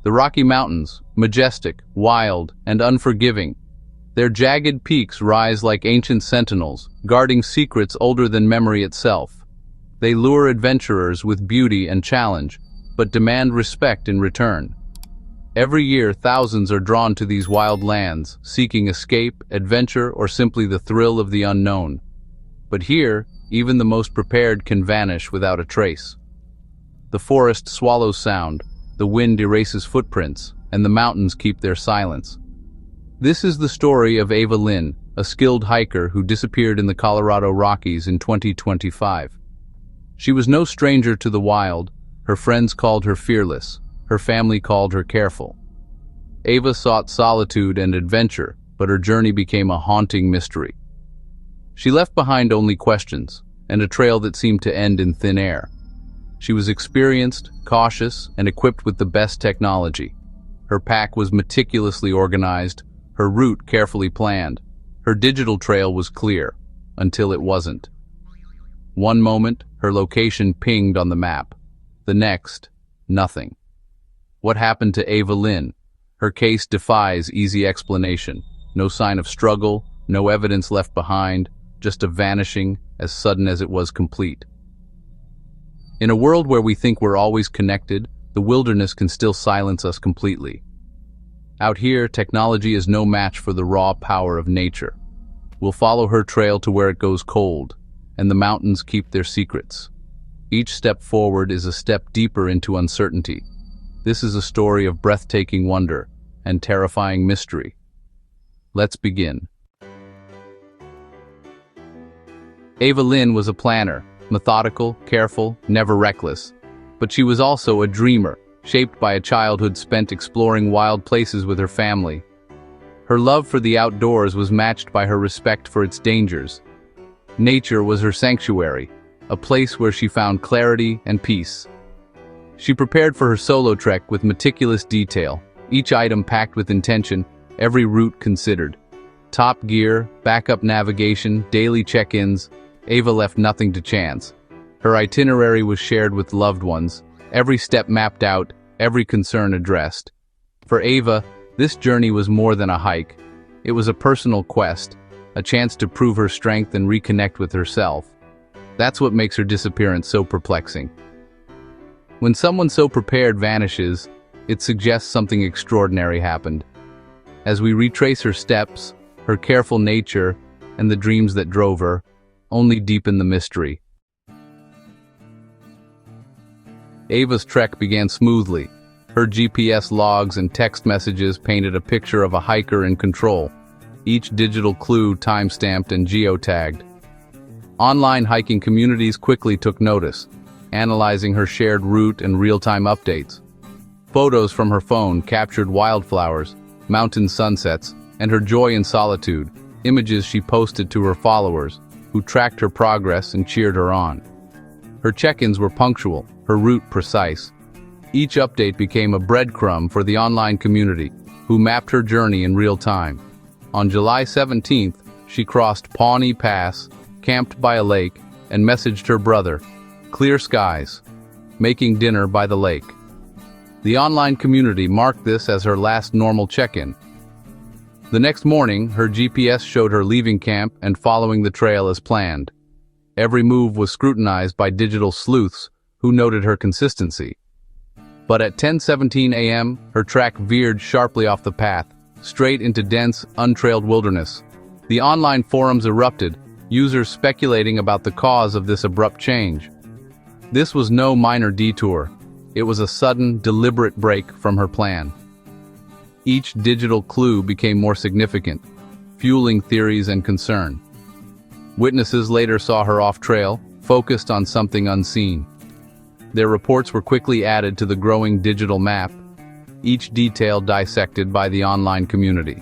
The Rocky Mountains, majestic, wild, and unforgiving. Their jagged peaks rise like ancient sentinels, guarding secrets older than memory itself. They lure adventurers with beauty and challenge, but demand respect in return. Every year, thousands are drawn to these wild lands, seeking escape, adventure, or simply the thrill of the unknown. But here, even the most prepared can vanish without a trace. The forest swallows sound, the wind erases footprints, and the mountains keep their silence. This is the story of Ava Lynn, a skilled hiker who disappeared in the Colorado Rockies in 2025. She was no stranger to the wild. Her friends called her fearless. Her family called her careful. Ava sought solitude and adventure, but her journey became a haunting mystery. She left behind only questions, and a trail that seemed to end in thin air. She was experienced, cautious, and equipped with the best technology. Her pack was meticulously organized, her route carefully planned. Her digital trail was clear, until it wasn't. One moment, her location pinged on the map. The next, nothing. What happened to Ava Lynn? Her case defies easy explanation. No sign of struggle, no evidence left behind, just a vanishing as sudden as it was complete. In a world where we think we're always connected, the wilderness can still silence us completely. Out here, technology is no match for the raw power of nature. We'll follow her trail to where it goes cold, and the mountains keep their secrets. Each step forward is a step deeper into uncertainty. This is a story of breathtaking wonder and terrifying mystery. Let's begin. Ava Lynn was a planner, methodical, careful, never reckless. But she was also a dreamer, shaped by a childhood spent exploring wild places with her family. Her love for the outdoors was matched by her respect for its dangers. Nature was her sanctuary, a place where she found clarity and peace. She prepared for her solo trek with meticulous detail, each item packed with intention, every route considered. Top gear, backup navigation, daily check-ins, Ava left nothing to chance. Her itinerary was shared with loved ones, every step mapped out, every concern addressed. For Ava, this journey was more than a hike. It was a personal quest, a chance to prove her strength and reconnect with herself. That's what makes her disappearance so perplexing. When someone so prepared vanishes, it suggests something extraordinary happened. As we retrace her steps, her careful nature, and the dreams that drove her, only deepen the mystery. Ava's trek began smoothly. Her GPS logs and text messages painted a picture of a hiker in control, each digital clue time-stamped and geotagged. Online hiking communities quickly took notice, analyzing her shared route and real-time updates. Photos from her phone captured wildflowers, mountain sunsets, and her joy in solitude, images she posted to her followers, who tracked her progress and cheered her on. Her check-ins were punctual, her route precise. Each update became a breadcrumb for the online community, who mapped her journey in real time. On July 17th, she crossed Pawnee Pass, camped by a lake, and messaged her brother, "Clear skies," making dinner by the lake. The online community marked this as her last normal check-in. The next morning, her GPS showed her leaving camp and following the trail as planned. Every move was scrutinized by digital sleuths who noted her consistency. But at 10:17 a.m., her track veered sharply off the path, straight into dense, untrailed wilderness. The online forums erupted, users speculating about the cause of this abrupt change. This was no minor detour. It was a sudden, deliberate break from her plan. Each digital clue became more significant, fueling theories and concern. Witnesses later saw her off-trail, focused on something unseen. Their reports were quickly added to the growing digital map, each detail dissected by the online community.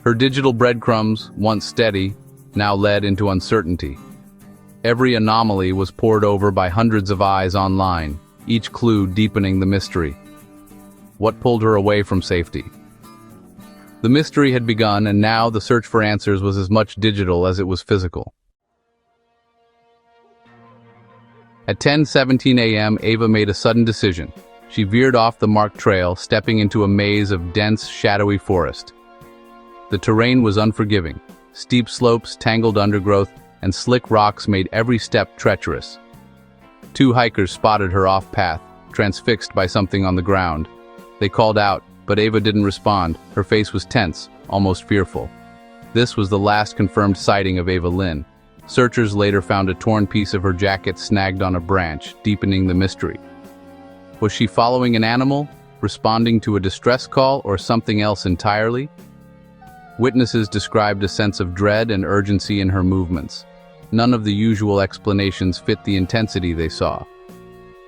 Her digital breadcrumbs, once steady, now led into uncertainty. Every anomaly was pored over by hundreds of eyes online, each clue deepening the mystery. What pulled her away from safety? The mystery had begun, and now the search for answers was as much digital as it was physical. At 10:17 a.m., Ava made a sudden decision. She veered off the marked trail, stepping into a maze of dense, shadowy forest. The terrain was unforgiving. Steep slopes, tangled undergrowth, and slick rocks made every step treacherous. Two hikers spotted her off-path, transfixed by something on the ground. They called out, but Ava didn't respond. Her face was tense, almost fearful. This was the last confirmed sighting of Ava Lynn. Searchers later found a torn piece of her jacket snagged on a branch, deepening the mystery. Was she following an animal, responding to a distress call, or something else entirely? Witnesses described a sense of dread and urgency in her movements. None of the usual explanations fit the intensity they saw.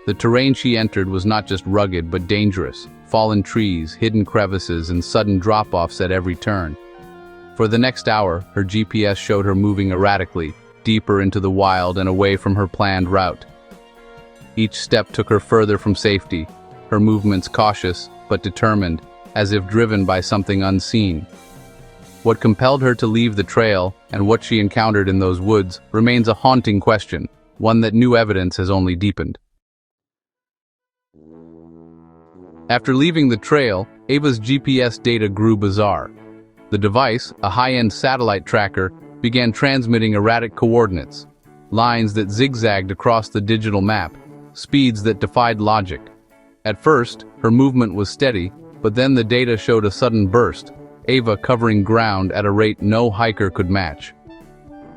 The terrain she entered was not just rugged but dangerous. Fallen trees, hidden crevices, and sudden drop-offs at every turn. For the next hour, her GPS showed her moving erratically, deeper into the wild and away from her planned route. Each step took her further from safety, her movements cautious but determined, as if driven by something unseen. What compelled her to leave the trail and what she encountered in those woods remains a haunting question, one that new evidence has only deepened. After leaving the trail, Ava's GPS data grew bizarre. The device, a high-end satellite tracker, began transmitting erratic coordinates, lines that zigzagged across the digital map, speeds that defied logic. At first, her movement was steady, but then the data showed a sudden burst, Ava covering ground at a rate no hiker could match.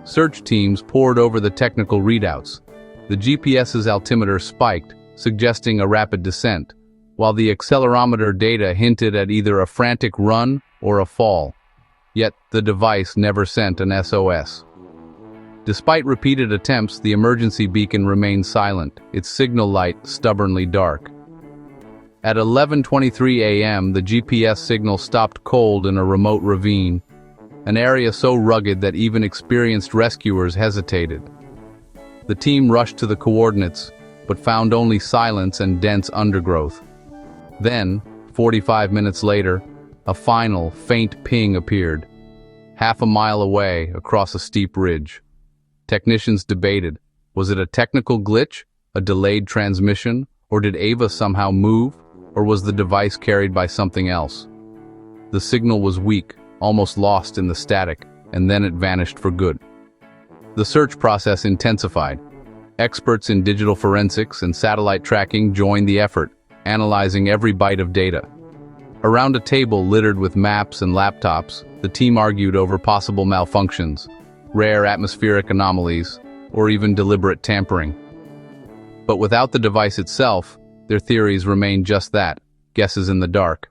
Search teams pored over the technical readouts. The GPS's altimeter spiked, suggesting a rapid descent, while the accelerometer data hinted at either a frantic run or a fall. Yet, the device never sent an SOS. Despite repeated attempts, the emergency beacon remained silent, its signal light stubbornly dark. At 11:23 a.m., the GPS signal stopped cold in a remote ravine, an area so rugged that even experienced rescuers hesitated. The team rushed to the coordinates, but found only silence and dense undergrowth. Then, 45 minutes later, a final, faint ping appeared, half a mile away across a steep ridge. Technicians debated, was it a technical glitch, a delayed transmission, or did Ava somehow move, or was the device carried by something else? The signal was weak, almost lost in the static, and then it vanished for good. The search process intensified. Experts in digital forensics and satellite tracking joined the effort, analyzing every byte of data. Around a table littered with maps and laptops, the team argued over possible malfunctions, rare atmospheric anomalies, or even deliberate tampering. But without the device itself, their theories remained just that, guesses in the dark.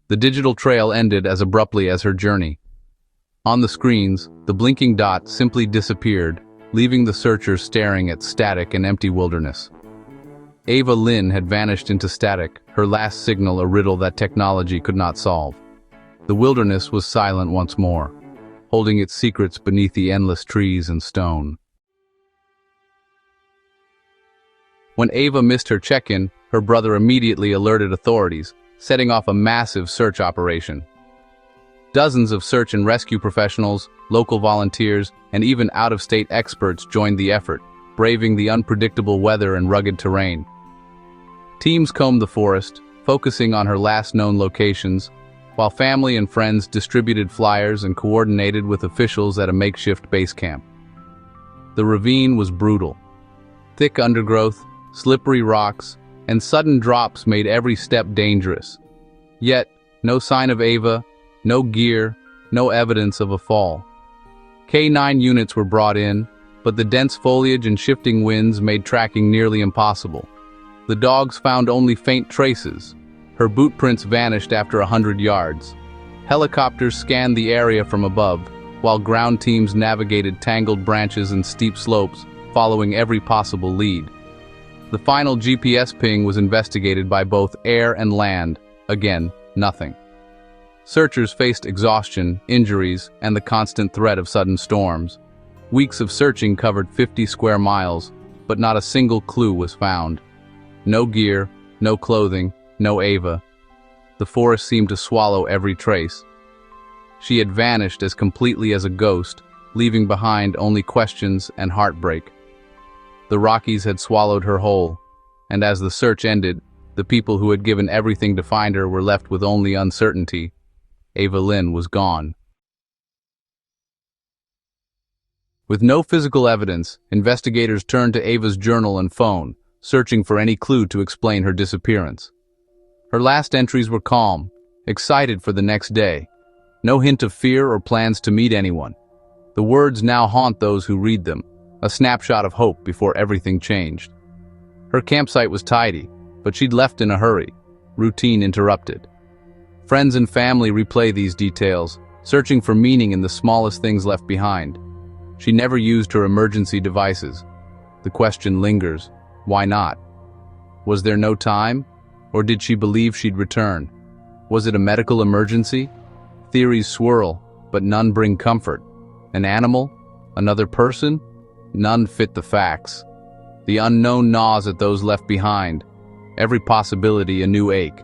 The digital trail ended as abruptly as her journey. On the screens, the blinking dot simply disappeared, leaving the searchers staring at static and empty wilderness. Ava Lynn had vanished into static, her last signal a riddle that technology could not solve. The wilderness was silent once more, holding its secrets beneath the endless trees and stone. When Ava missed her check-in, her brother immediately alerted authorities, setting off a massive search operation. Dozens of search and rescue professionals, local volunteers, and even out-of-state experts joined the effort, braving the unpredictable weather and rugged terrain. Teams combed the forest, focusing on her last known locations, while family and friends distributed flyers and coordinated with officials at a makeshift base camp. The ravine was brutal. Thick undergrowth, slippery rocks, and sudden drops made every step dangerous. Yet, no sign of Ava, no gear, no evidence of a fall. K-9 units were brought in, but the dense foliage and shifting winds made tracking nearly impossible. The dogs found only faint traces. Her boot prints vanished after 100 yards. Helicopters scanned the area from above, while ground teams navigated tangled branches and steep slopes, following every possible lead. The final GPS ping was investigated by both air and land. Again, nothing. Searchers faced exhaustion, injuries, and the constant threat of sudden storms. Weeks of searching covered 50 square miles, but not a single clue was found. No gear, no clothing, no Ava. The forest seemed to swallow every trace. She had vanished as completely as a ghost, leaving behind only questions and heartbreak. The Rockies had swallowed her whole, and as the search ended, The people who had given everything to find her were left with only uncertainty. Ava Lynn was gone. With no physical evidence, investigators turned to Ava's journal and phone, searching for any clue to explain her disappearance. Her last entries were calm, excited for the next day. No hint of fear or plans to meet anyone. The words now haunt those who read them, a snapshot of hope before everything changed. Her campsite was tidy, but she'd left in a hurry, routine interrupted. Friends and family replay these details, searching for meaning in the smallest things left behind. She never used her emergency devices. The question lingers, why not? Was there no time? Or did she believe she'd return? Was it a medical emergency? Theories swirl, but none bring comfort. An animal? Another person? None fit the facts. The unknown gnaws at those left behind. Every possibility a new ache.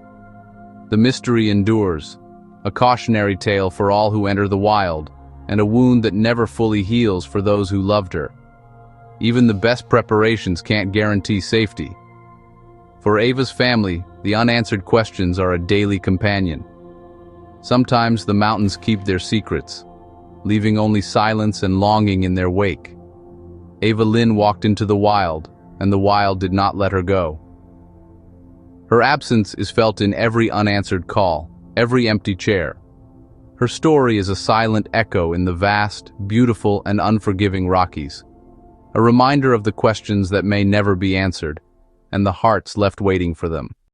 The mystery endures, a cautionary tale for all who enter the wild, and a wound that never fully heals for those who loved her. Even the best preparations can't guarantee safety. For Ava's family, the unanswered questions are a daily companion. Sometimes the mountains keep their secrets, leaving only silence and longing in their wake. Ava Lynn walked into the wild, and the wild did not let her go. Her absence is felt in every unanswered call, every empty chair. Her story is a silent echo in the vast, beautiful, and unforgiving Rockies. A reminder of the questions that may never be answered, and the hearts left waiting for them.